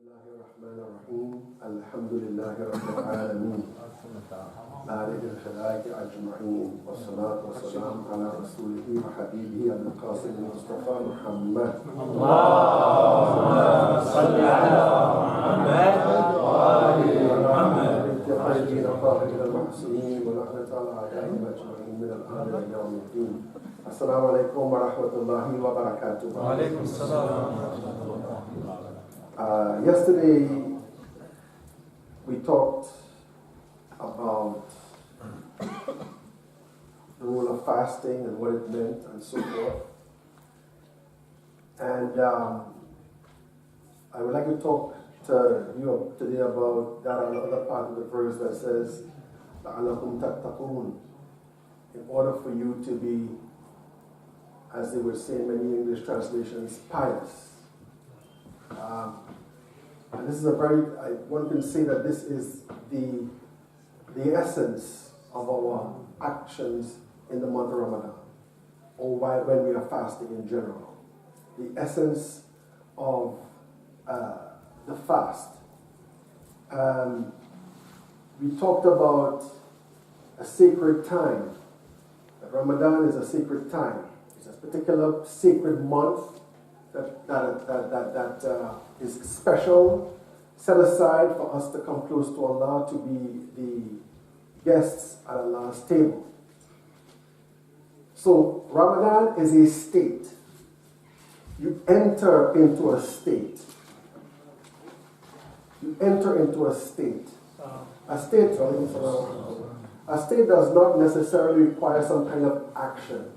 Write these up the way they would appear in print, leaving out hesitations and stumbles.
الله الرحمن الرحيم الحمد لله رب العالمين مالك الخلائق أجمعين والصلاة والسلام على رسوله وحبيبه القاسم المصطفى محمد اللهم صل على محمد وآل محمد الطيبين الطاهرين المحسنين ونحمة على أعدائهم أجمعين من الآن إلى يوم الدين. السلام عليكم ورحمة الله وبركاته. وعليكم السلام ورحمة الله. Yesterday we talked about the role of fasting and what it meant and so forth. And I would like to talk to you today about that other part of the verse that says, لَعَلَّكُمْ تَتَّقُونَ. In order for you to be, as they would say in many English translations, pious. And this is one can say that this is the essence of our actions in the month of Ramadan, or when we are fasting in general. The essence of the fast. We talked about a sacred time. That Ramadan is a sacred time. It's a particular sacred month that is special, set aside for us to come close to Allah, to be the guests at Allah's table. So Ramadan is a state. You enter into a state. You enter into a state. A state does not necessarily require some kind of action.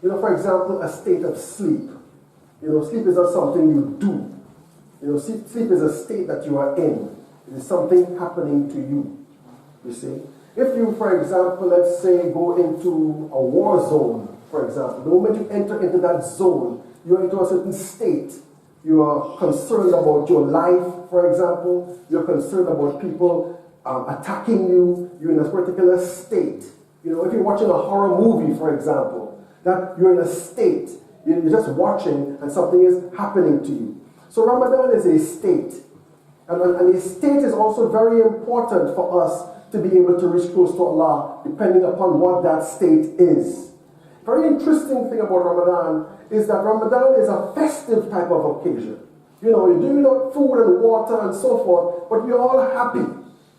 For example, a state of sleep. Sleep is not something you do. Sleep is a state that you are in. It is something happening to you. You see? If you, for example, let's say, go into a war zone, for example, the moment you enter into that zone, you're into a certain state. You are concerned about your life, for example. You're concerned about people attacking you. You're in a particular state. If you're watching a horror movie, for example, that you're in a state. You're just watching and something is happening to you. So Ramadan is a state. And a state is also very important for us to be able to reach close to Allah, depending upon what that state is. Very interesting thing about Ramadan is that Ramadan is a festive type of occasion. You're doing food and water and so forth, but we're all happy.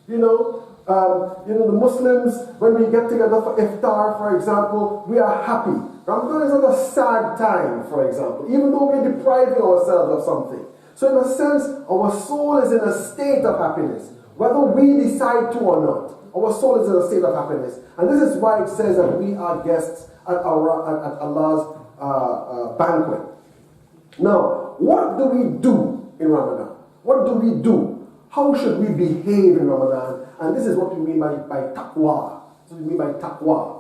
The Muslims, when we get together for iftar, for example, we are happy. Ramadan is not a sad time, for example, even though we're depriving ourselves of something. So in a sense, our soul is in a state of happiness, whether we decide to or not. Our soul is in a state of happiness. And this is why it says that we are guests at Allah's banquet. Now, what do we do in Ramadan? What do we do? How should we behave in Ramadan? And this is what we mean by taqwa. This is what we mean by taqwa.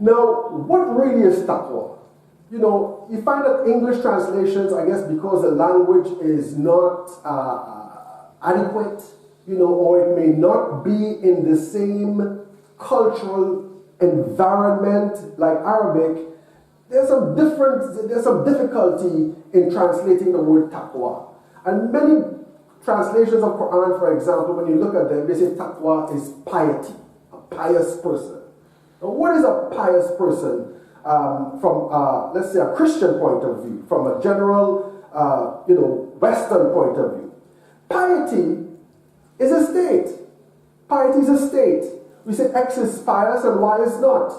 Now, what really is taqwa? You find that English translations, I guess because the language is not adequate, or it may not be in the same cultural environment like Arabic, there's some difficulty in translating the word taqwa. And many translations of Quran, for example, when you look at them, they say taqwa is piety, a pious person. Now, what is a pious person from, let's say, a Christian point of view, from a general, Western point of view? Piety is a state. Piety is a state. We say X is pious and Y is not.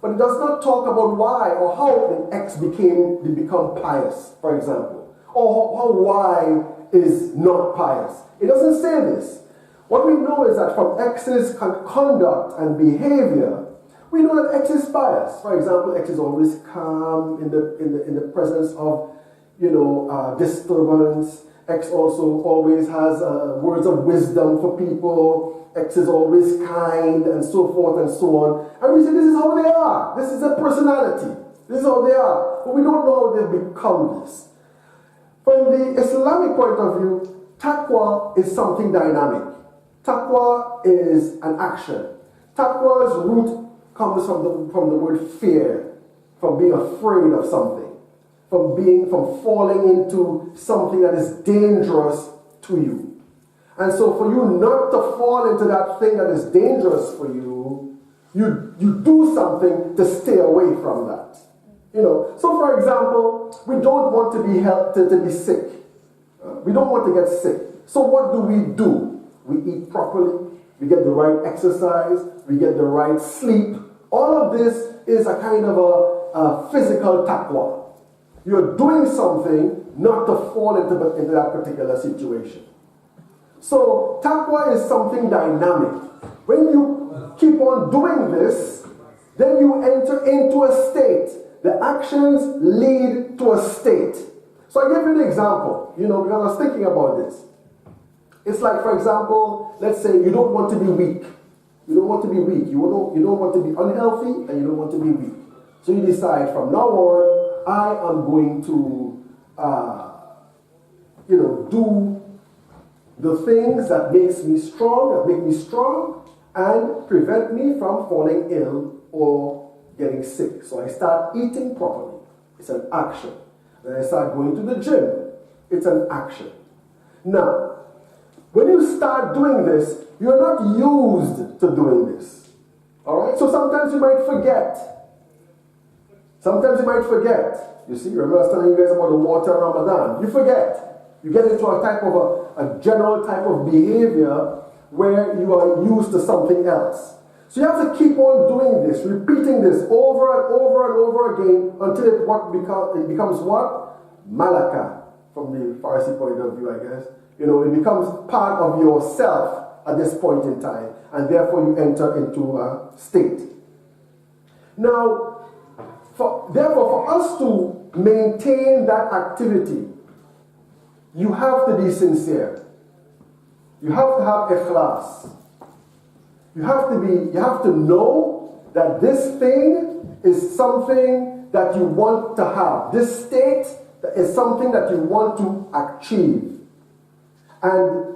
But it does not talk about why or how X become pious, for example. Or how Y is not pious. It doesn't say this. What we know is that from X's conduct and behavior, we know that X is pious. For example, X is always calm in the presence of, disturbance. X also always has words of wisdom for people. X is always kind and so forth and so on. And we say this is how they are. This is their personality. This is how they are. But we don't know how they've become this. From the Islamic point of view, taqwa is something dynamic. Taqwa is an action. Taqwa's root comes from the word fear, from being afraid of something. from falling into something that is dangerous to you. And so for you not to fall into that thing that is dangerous for you, you do something to stay away from that. So for example, we don't want to be sick. We don't want to get sick. So what do? We eat properly, we get the right exercise, we get the right sleep. All of this is a kind of a physical taqwa. You're doing something not to fall into that particular situation. So taqwa is something dynamic. When you keep on doing this, then you enter into a state. The actions lead to a state. So I give you an example, because I was thinking about this. It's like, for example, let's say you don't want to be weak. You don't want to be weak. You don't want to be unhealthy, and you don't want to be weak. So you decide from now on, I am going to, do the things that make me strong, and prevent me from falling ill or getting sick. So I start eating properly. It's an action. Then I start going to the gym. It's an action. Now, when you start doing this, you're not used to doing this. All right? So sometimes you might forget. You see, remember I was telling you guys about the water in Ramadan. You forget. You get into a type of a general type of behavior where you are used to something else. So you have to keep on doing this, repeating this over and over and over again until it becomes what? Malaka, from the Farsi point of view, I guess. It becomes part of yourself at this point in time, and therefore you enter into a state. Now, for us to maintain that activity, you have to be sincere. You have to have ikhlas. You have to know that this thing is something that you want to have. This state is something that you want to achieve. And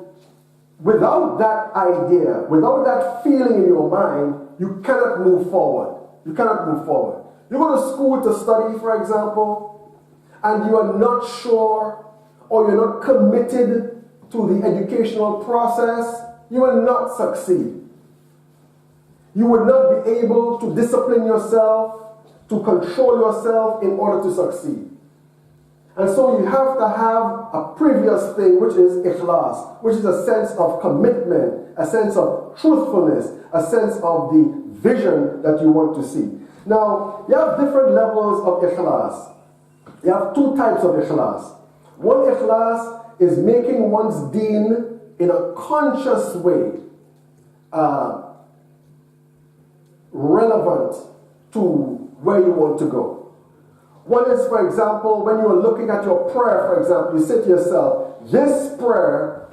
without that idea, without that feeling in your mind, you cannot move forward. You go to school to study, for example, and you are not sure or you're not committed to the educational process, you will not succeed. You will not be able to discipline yourself, to control yourself in order to succeed. And so you have to have a previous thing, which is ikhlas, which is a sense of commitment, a sense of truthfulness, a sense of the vision that you want to see. Now, you have different levels of ikhlas. You have two types of ikhlas. One ikhlas is making one's deen in a conscious way, relevant to where you want to go. One is, for example, when you are looking at your prayer, for example, you say to yourself, this prayer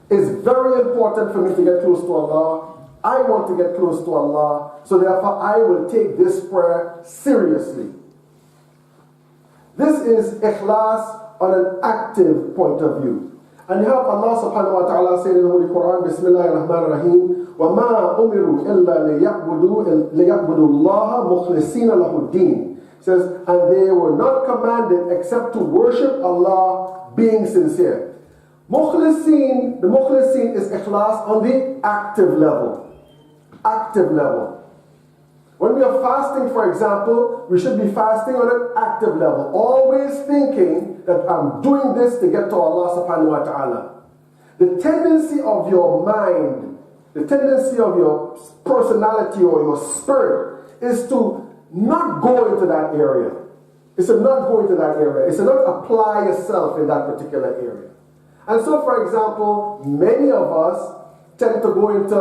is very important for me to get close to Allah. I want to get close to Allah, so therefore I will take this prayer seriously. This is ikhlas on an active point of view. And you have Allah subhanahu wa ta'ala saying in the Holy Quran, Bismillahir Rahmanir Rahim, وَمَا أُمِرُوا إِلَّا لِيَعْبُدُوا اللَّهَ مُخْلِصِينَ لَهُ الدِّينَ. Says, and they were not commanded except to worship Allah being sincere. The mukhlisin is ikhlas on the active level. When we are fasting, for example, we should be fasting on an active level, always thinking that I'm doing this to get to Allah subhanahu wa ta'ala. The tendency of your mind, the tendency of your personality or your spirit is to not go into that area. It's to not apply yourself in that particular area. And so, for example, many of us tend to go into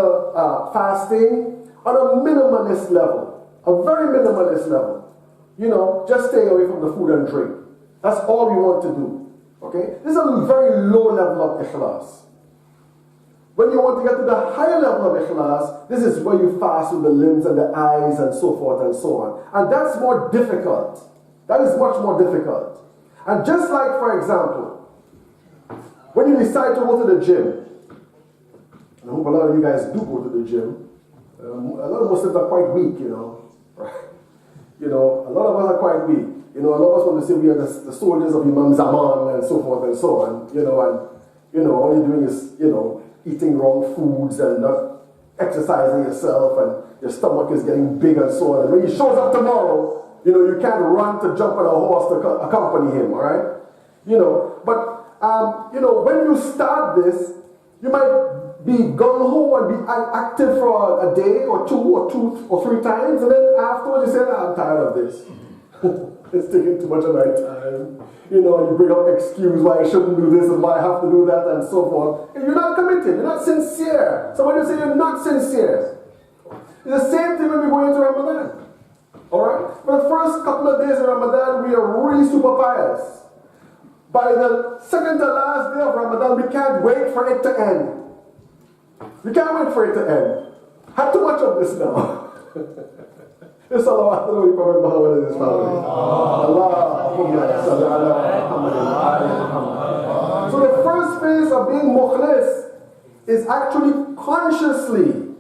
fasting on a minimalist level, a very minimalist level. Just stay away from the food and drink. That's all we want to do. Okay? This is a very low level of ikhlas. When you want to get to the higher level of ikhlas, this is where you fast with the limbs and the eyes and so forth and so on. And that's more difficult. That is much more difficult. And just like, for example, when you decide to go to the gym, I hope a lot of you guys do go to the gym. A lot of Muslims are quite weak, right? A lot of us are quite weak. You know, a lot of us want to say we are the soldiers of Imam Zaman and so forth and so on. You know, and all you're doing is, eating wrong foods and not exercising yourself, and your stomach is getting big and so on. And when he shows up tomorrow, you can't run to jump on a horse to accompany him, all right? But when you start this, you might be gung-ho and be active for a day or two or three times, and then afterwards you say, I'm tired of this. It's taking too much of my time. You bring up excuse why I shouldn't do this and why I have to do that and so forth. And you're not committed, you're not sincere. Somebody will say you're not sincere. It's the same thing when we go into Ramadan. Alright? For the first couple of days of Ramadan, we are really super pious. By the second to last day of Ramadan, we can't wait for it to end. We can't wait for it to end. Had too much of this now. It's Allah Prophet Muhammad and his family. So the first phase of being mukhlis is actually consciously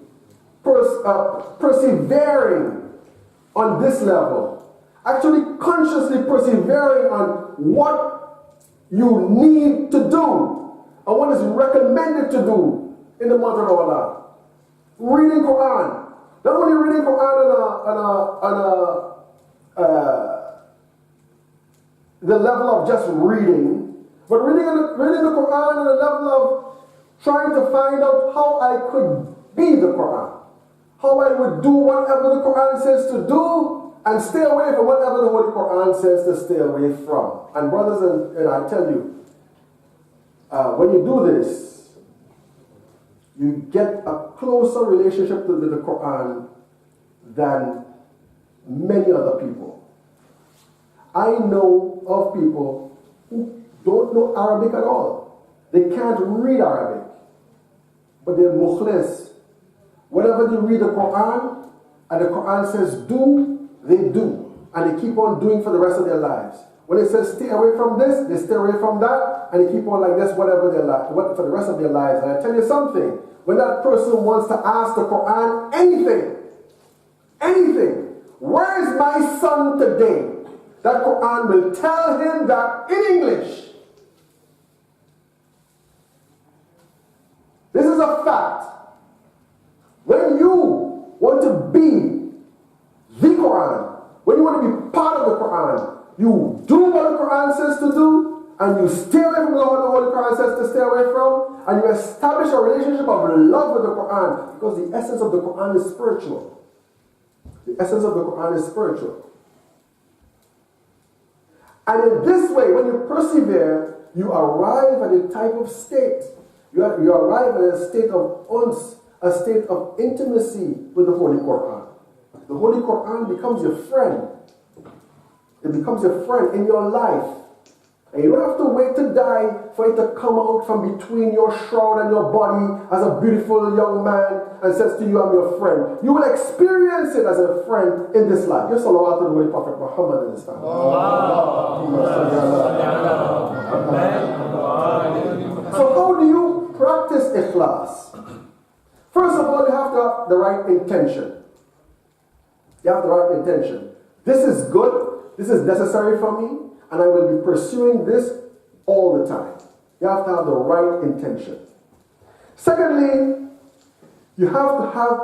persevering on this level. Actually consciously persevering on what you need to do and what is recommended to do in the month of Ramadan. Reading Quran. Not only reading Quran on the level of just reading, but reading the Quran on the level of trying to find out how I could be the Quran. How I would do whatever the Quran says to do and stay away from whatever the Holy Quran says to stay away from. And brothers, and I tell you, when you do this, you get a closer relationship with the Quran than many other people. I know of people who don't know Arabic at all. They can't read Arabic, but they're mukhlis. Whenever they read the Quran, and the Quran says do, they do. And they keep on doing for the rest of their lives. When it says stay away from this, they stay away from that, and they keep on like this for the rest of their lives. And I tell you something, when that person wants to ask the Quran anything, where is my son today? That Quran will tell him that in English. This is a fact. When you want to be the Quran, when you want to be part of the Quran, you do what the Quran says to do, and you stay away from what the Holy Quran says to stay away from, and you establish a relationship of love with the Quran, because the essence of the Quran is spiritual. The essence of the Quran is spiritual. And in this way, when you persevere, you arrive at a type of state. You arrive at a state of uns, a state of intimacy with the Holy Quran. The Holy Quran becomes your friend. It becomes your friend in your life. And you don't have to wait to die for it to come out from between your shroud and your body as a beautiful young man and says to you, I'm your friend. You will experience it as a friend in this life. Your salawat to the Holy Prophet Muhammad and his family. So how do you practice ikhlas? First of all, you have to have the right intention. You have the right intention. This is good. This is necessary for me. And I will be pursuing this all the time. You have to have the right intention. Secondly, you have to have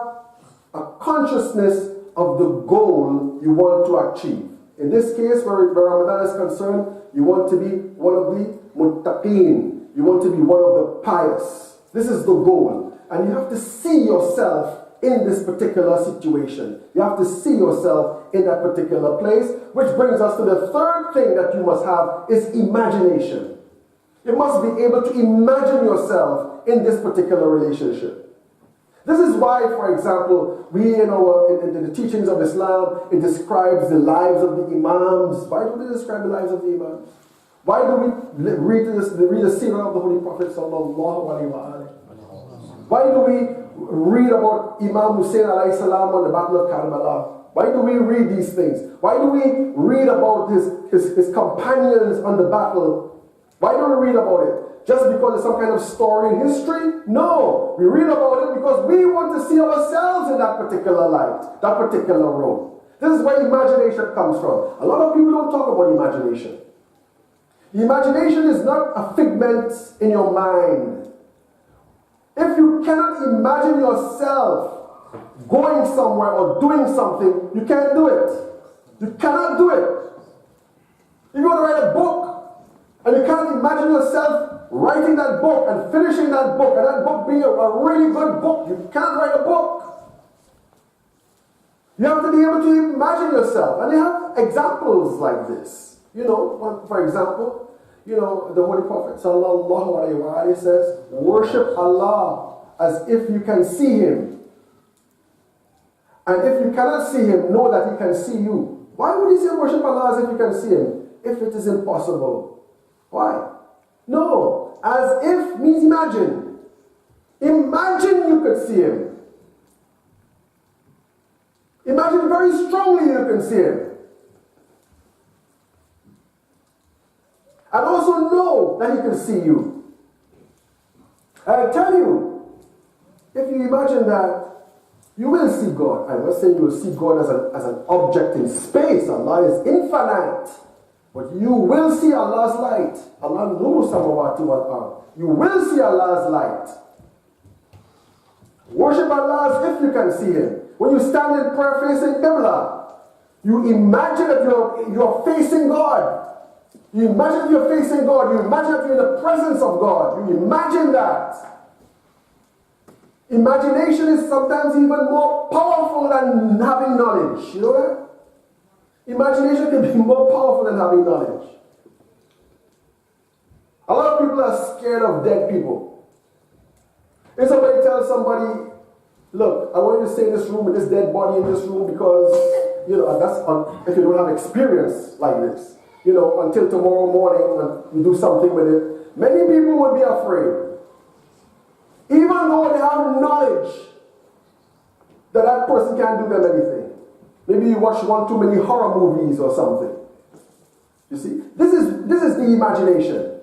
a consciousness of the goal you want to achieve. In this case, where Ramadan is concerned, you want to be one of the muttaqeen. You want to be one of the pious. This is the goal. And you have to see yourself in this particular situation. You have to see yourself in that particular place, which brings us to the third thing that you must have is imagination. You must be able to imagine yourself in this particular relationship. This is why, for example, we in the teachings of Islam, it describes the lives of the Imams. Why do we describe the lives of the Imams? Why do we read the seerah of the Holy Prophet sallallahu alaihi wasallam? Why do we read about Imam Hussein alayhi salam on the Battle of Karbala? Why do we read these things? Why do we read about his companions on the battle? Why do we read about it? Just because it's some kind of story in history? No. We read about it because we want to see ourselves in that particular light, that particular role. This is where imagination comes from. A lot of people don't talk about imagination. Imagination is not a figment in your mind. If you cannot imagine yourself going somewhere or doing something, you can't do it. You cannot do it. If you want to write a book, and you can't imagine yourself writing that book and finishing that book, and that book being a really good book, you can't write a book. You have to be able to imagine yourself. And you have examples like this. You know, for example, you know, the Holy Prophet sallallahu alaihi wasallam says, worship Allah as if you can see Him. And if you cannot see Him, know that He can see you. Why would He say worship Allah as if you can see Him? If it is impossible. Why? No. As if means imagine. Imagine you could see Him. Imagine very strongly you can see Him. And also know that He can see you. I tell you, if you imagine that, you will see God. I'm not saying you will see God as an object in space. Allah is infinite. But you will see Allah's light. Allah knows samawati wal ard. You will see Allah's light. Worship Allah as if you can see Him. When you stand in prayer facing Qibla, you imagine that you're facing God. You imagine that you're facing God. You imagine that you're in the presence of God. You imagine that. Imagination is sometimes even more powerful than having knowledge. You know that? Imagination can be more powerful than having knowledge. A lot of people are scared of dead people. If somebody tells somebody, look, I want you to stay in this room with this dead body in this room because, you know, that's if you don't have experience like this, you know, until tomorrow morning and you do something with it, many people would be afraid. Even though they have knowledge that that person can't do them anything. Maybe you watch one too many horror movies or something. You see, this is the imagination.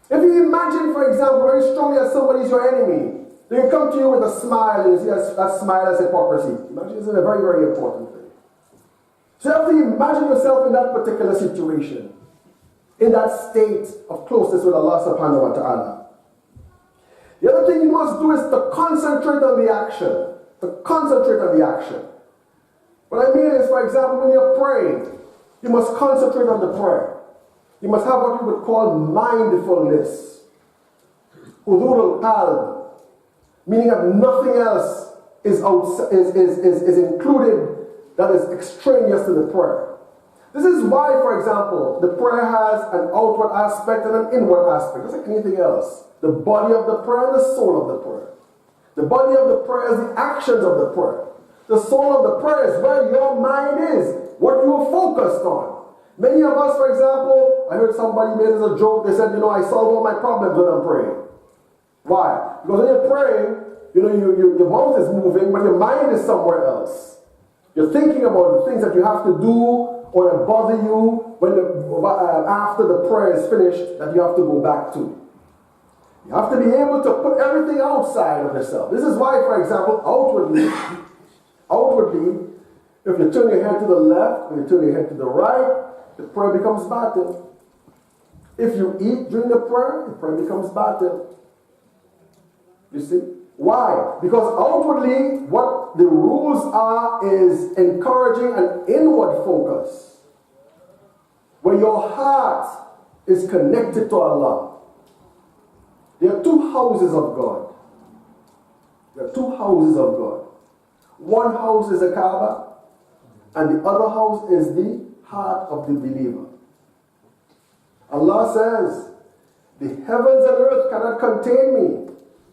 If you imagine, for example, very strongly that somebody is your enemy, they can come to you with a smile and you see that smile as hypocrisy. Imagination is a very, very important thing. So you have to imagine yourself in that particular situation, in that state of closeness with Allah subhanahu wa ta'ala. The other thing you must do is to concentrate on the action. To concentrate on the action. What I mean is, for example, when you're praying, you must concentrate on the prayer. You must have what you would call mindfulness. Hudurul qalb. Meaning that nothing else is included that is extraneous to the prayer. This is why, for example, the prayer has an outward aspect and an inward aspect. Just like anything else. The body of the prayer and the soul of the prayer. The body of the prayer is the actions of the prayer. The soul of the prayer is where your mind is, what you are focused on. Many of us, for example, I heard somebody made as a joke, they said, you know, I solve all my problems when I'm praying. Why? Because when you're praying, you know, your mouth is moving, but your mind is somewhere else. You're thinking about the things that you have to do or that bother you when after the prayer is finished that you have to go back to. You have to be able to put everything outside of yourself. This is why, for example, outwardly, if you turn your head to the left or you turn your head to the right, the prayer becomes batil. If you eat during the prayer becomes batil. You see? Why? Because outwardly, what the rules are is encouraging an inward focus, where your heart is connected to Allah. There are two houses of God. There are two houses of God. One house is the Kaaba, and the other house is the heart of the believer. Allah says, the heavens and earth cannot contain me.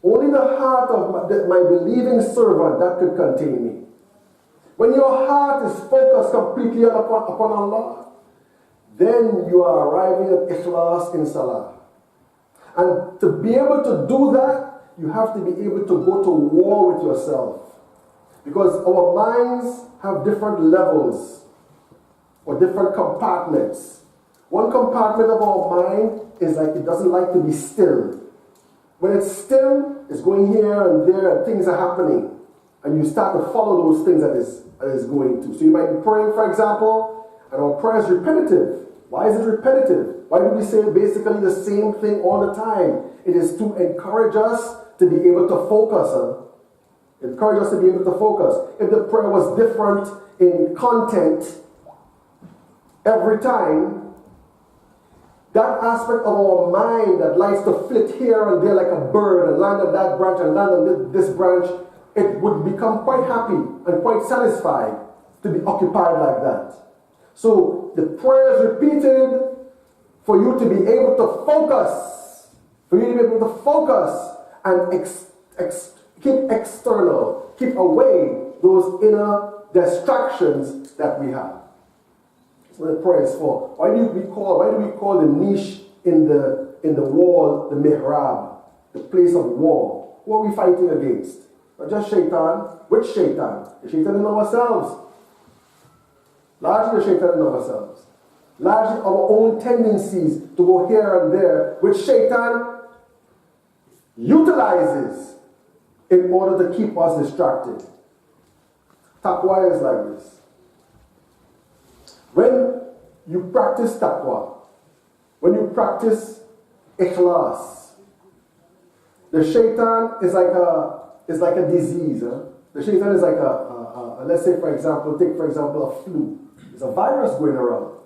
Only the heart of my believing servant that could contain me. When your heart is focused completely upon Allah, then you are arriving at ikhlas in salah. And to be able to do that, you have to be able to go to war with yourself. Because our minds have different levels or different compartments. One compartment of our mind is like it doesn't like to be still. When it's still, it's going here and there and things are happening. And you start to follow those things that is and is going to. So you might be praying, for example, and our prayer is repetitive. Why is it repetitive? Why do we say basically the same thing all the time? It is to encourage us to be able to focus. Encourage us to be able to focus. If the prayer was different in content every time, that aspect of our mind that likes to flit here and there like a bird and land on that branch and land on this branch, it would become quite happy and quite satisfied to be occupied like that. So the prayer is repeated for you to be able to focus, and keep external, keep away those inner distractions that we have. That's what the prayer is for. Why do we call the niche in the wall the mihrab, the place of war? Who are we fighting against? Not just shaitan. Which shaitan? The shaitan in ourselves. Largely the shaitan in ourselves. Largely our own tendencies to go here and there, which shaitan utilizes in order to keep us distracted. Taqwa is like this. When you practice taqwa, when you practice ikhlas, the shaitan is like a disease. The shaitan is like let's say for example, take for example a flu. There's a virus going around.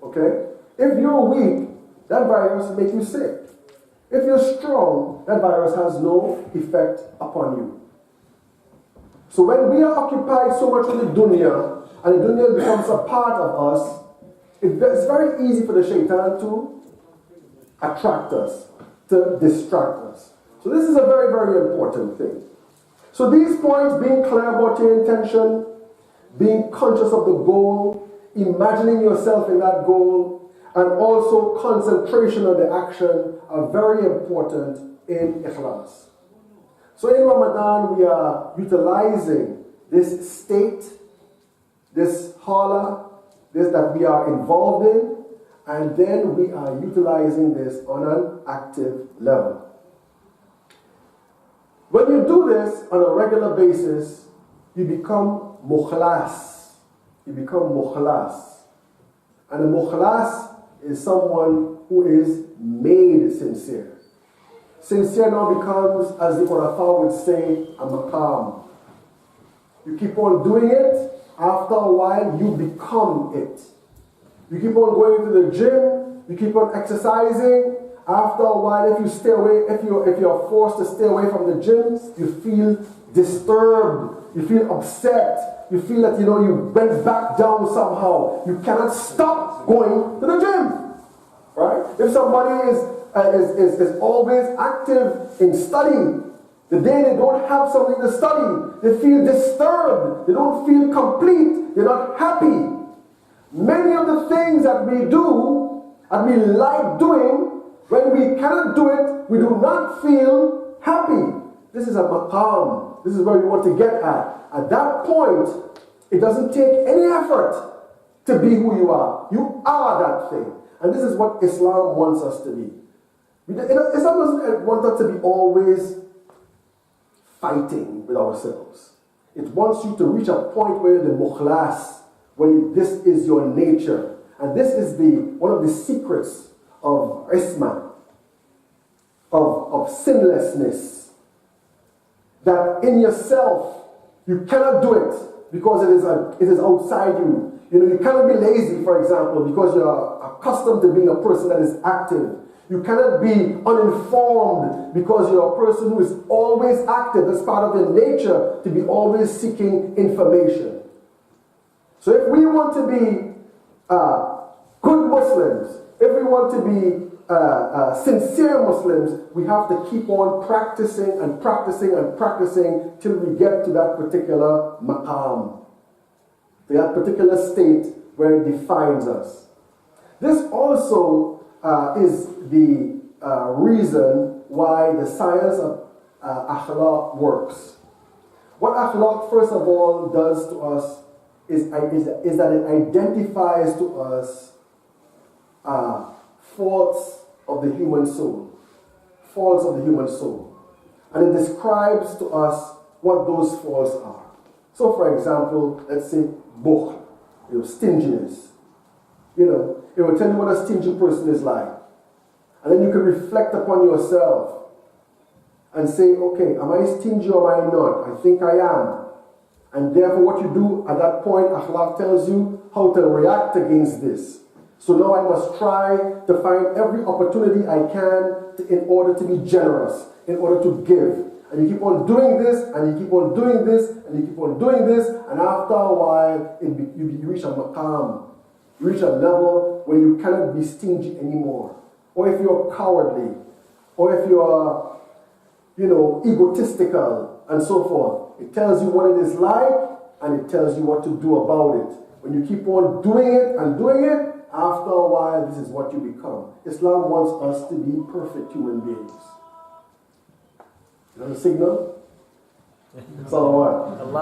Okay? If you're weak, that virus will make you sick. If you're strong, that virus has no effect upon you. So when we are occupied so much with the dunya, and the dunya becomes a part of us, it's very easy for the shaitan to attract us, to distract us. So this is a very, very important thing. So these points, being clear about your intention, being conscious of the goal, imagining yourself in that goal, and also concentration on the action are very important in ikhlas. So in Ramadan, we are utilizing this state, this hala, this that we are involved in, and then we are utilizing this on an active level. When you do this on a regular basis, you become mukhlas. You become mukhlas. And a mukhlas is someone who is made sincere. Sincere now becomes, as the Urafa would say, a maqam. You keep on doing it, after a while you become it. You keep on going to the gym, you keep on exercising. After a while, if you stay away, if you're forced to stay away from the gym, you feel disturbed, you feel upset, you feel that you went back down somehow. You cannot stop going to the gym, right? If somebody is always active in study, the day they don't have something to study, they feel disturbed, they don't feel complete, they're not happy. Many of the things that we do and we like doing, when we cannot do it, we do not feel happy. This is a maqam. This is where we want to get at. At that point, it doesn't take any effort to be who you are. You are that thing. And this is what Islam wants us to be. Islam doesn't want us to be always fighting with ourselves. It wants you to reach a point where you're the mukhlas, where this is your nature. And this is one of the secrets of isma, of sinlessness, that in yourself you cannot do it because it is outside you. You cannot be lazy, for example, because you're accustomed to being a person that is active. You cannot be uninformed because you're a person who is always active. That's part of your nature, to be always seeking information. So if we want to be good Muslims, if we want to be sincere Muslims, we have to keep on practicing and practicing and practicing till we get to that particular maqam, to that particular state where it defines us. This also is the reason why the science of akhlaq works. What akhlaq, first of all, does to us is that it identifies to us faults of the human soul. Faults of the human soul. And it describes to us what those faults are. So, for example, let's say bukhl, stinginess. It will tell you what a stingy person is like. And then you can reflect upon yourself and say, okay, am I stingy or am I not? I think I am. And therefore what you do at that point, akhlaq tells you how to react against this. So now I must try to find every opportunity I can in order to be generous, in order to give. And you keep on doing this, and you keep on doing this, and you keep on doing this, and after a while, you reach a maqam. You reach a level where you cannot be stingy anymore. Or if you're cowardly, or if you're, egotistical, and so forth. It tells you what it is like, and it tells you what to do about it. When you keep on doing it and doing it, after a while, this is what you become. Islam wants us to be perfect human beings. Is that a signal? Salawat.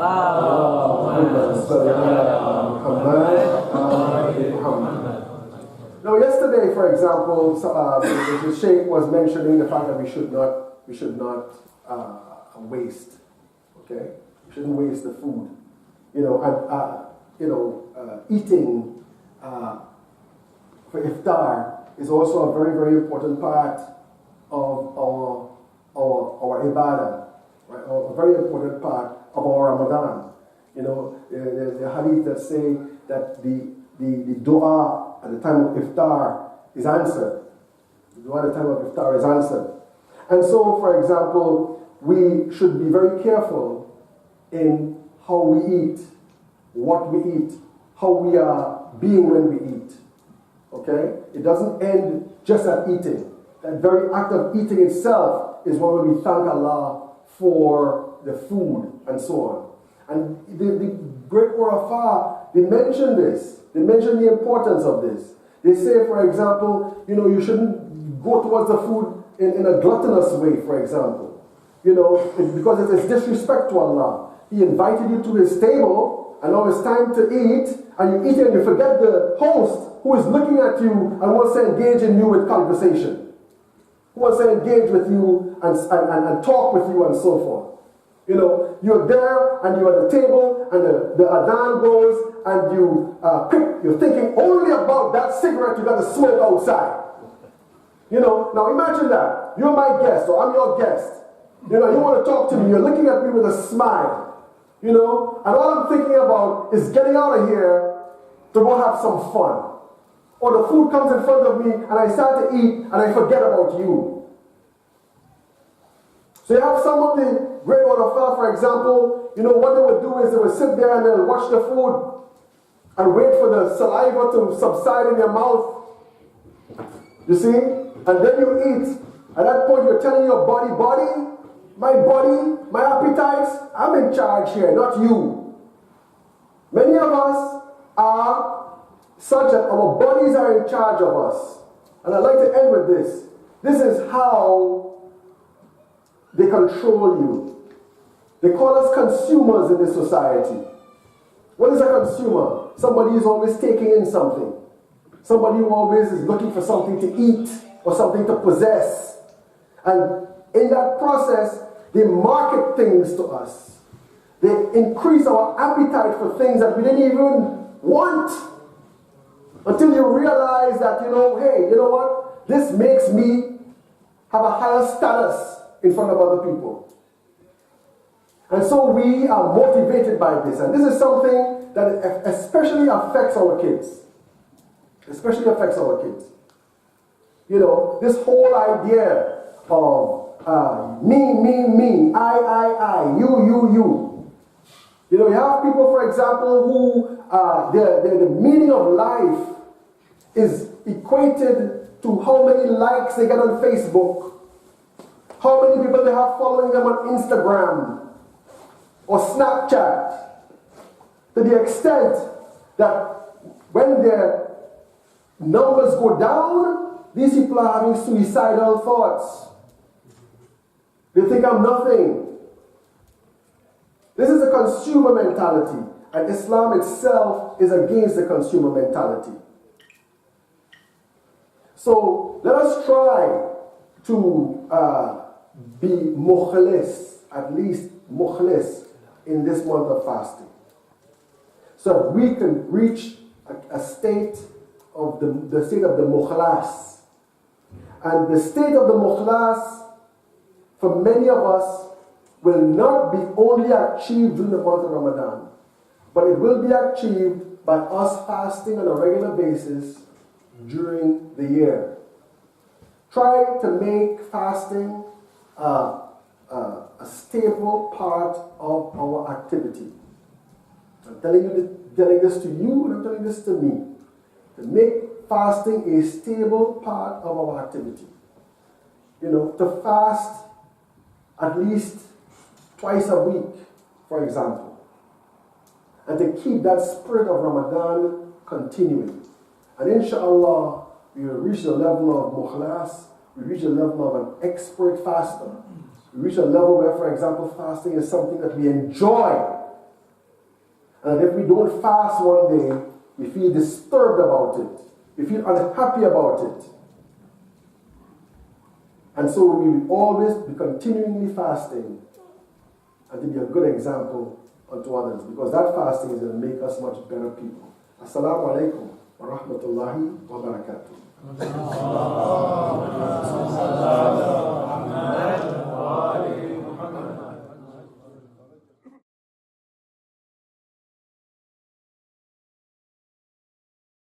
Now, yesterday, for example, the Sheikh was mentioning the fact that we should not waste. Okay, we shouldn't waste the food. Eating for iftar is also a very, very important part of our ibadah, right? A very important part of our Ramadan. The hadith that say that the dua at the time of iftar is answered. The dua at the time of iftar is answered. And so, for example, we should be very careful in how we eat, what we eat, how we are being when we eat. Okay? It doesn't end just at eating. That very act of eating itself is one where we thank Allah for the food and so on. And the great Urafa, they mention this. They mention the importance of this. They say, for example, you shouldn't go towards the food in a gluttonous way, for example. Because it is disrespect to Allah. He invited you to his table, and now it's time to eat, and you eat it and you forget the host who is looking at you and wants to engage in you with conversation. Who wants to engage with you and talk with you and so forth. You're there and you're at the table and the adhan goes and you're thinking only about that cigarette you got to smoke outside. Now imagine that. You're my guest or I'm your guest. You want to talk to me. You're looking at me with a smile. And all I'm thinking about is getting out of here to go have some fun. Or the food comes in front of me and I start to eat and I forget about you. So you have some of the great ulama, for example, what they would do is they would sit there and they'll watch the food and wait for the saliva to subside in their mouth. You see? And then you eat. At that point you're telling your body, my appetites, I'm in charge here, not you. Many of us are such that our bodies are in charge of us. And I'd like to end with this. This is how they control you. They call us consumers in this society. What is a consumer? Somebody who's always taking in something. Somebody who always is looking for something to eat or something to possess. And in that process, they market things to us. They increase our appetite for things that we didn't even want. Until you realize that, hey, you know what? This makes me have a higher status in front of other people. And so we are motivated by this. And this is something that especially affects our kids. Especially affects our kids. This whole idea of me, I, you. You have people, for example, who the meaning of life is equated to how many likes they get on Facebook, how many people they have following them on Instagram or Snapchat, to the extent that when their numbers go down, these people are having suicidal thoughts. They think I'm nothing. This is a consumer mentality, and Islam itself is against the consumer mentality. So let us try to be mukhlis, at least mukhlis, in this month of fasting. So we can reach a state of the state of the mukhlas. And the state of the mukhlas, for many of us, will not be only achieved during the month of Ramadan, but it will be achieved by us fasting on a regular basis during the year. Try to make fasting a stable part of our activity. I'm telling this to you, and I'm telling this to me. To make fasting a stable part of our activity. To fast at least twice a week, for example. And to keep that spirit of Ramadan continuing. And inshallah, we will reach the level of mukhlas, we reach the level of an expert faster. We reach a level where, for example, fasting is something that we enjoy. And if we don't fast one day, we feel disturbed about it. We feel unhappy about it. And so we will always be continually fasting and to be a good example unto others, because that fasting is going to make us much better people. Assalamu alaikum wa rahmatullahi wa barakatuh.